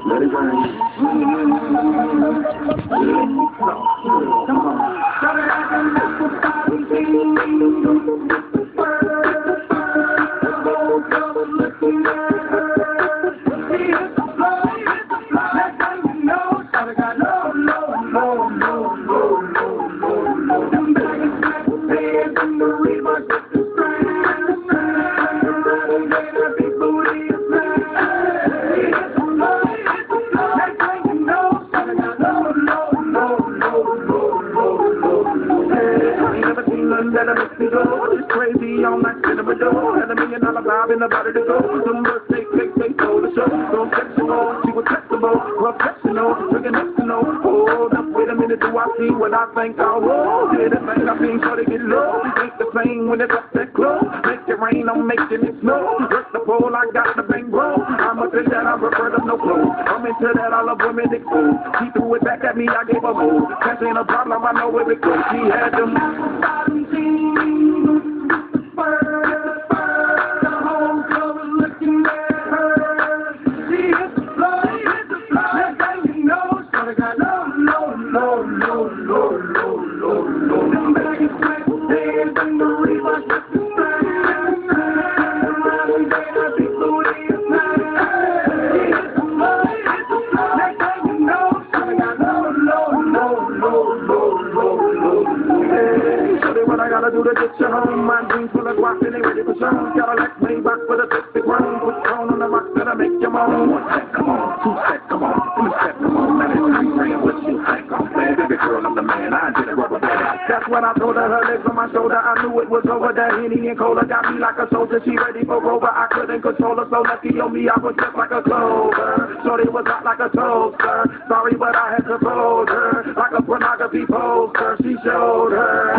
Let it rain. Come on. It's crazy on that cinema door. Had $1 million vibe in the body to go. Some birthday cake, they told the show. Don't catch them all, she was flexible, professional, looking up to know. Hold up, wait a minute, do I see what I think I will? Did the thing I seen, so they get low. Ain't the same when it's up that close. Make it rain, I'm making it snow. Work the pole, I got the bang bro. I'm a thing that I prefer to no clothes. I'm into that, I love women, it's cool. She threw it back at me, I gave her move. Cash ain't a problem, I know where it goes. She had them. Do to get you home, my dreams full of guap and they ready for show. Cadillac Maybach with a 50 grown, put tone on the rock that'll make you moan. One step, come on, two step, come on, three step, come on. Now it's time for what you think. I'm bad, baby girl, I'm the man. I did it rubber band. That's what I told her. Her legs on my shoulder, I knew it was over. That Henny and Cola got me like a soldier. She ready for Rover. I couldn't control her, so lucky on me, I was just like a clover. Shorty was hot like a toaster. Sorry, but I had to hold her like a pornography poster. She showed her.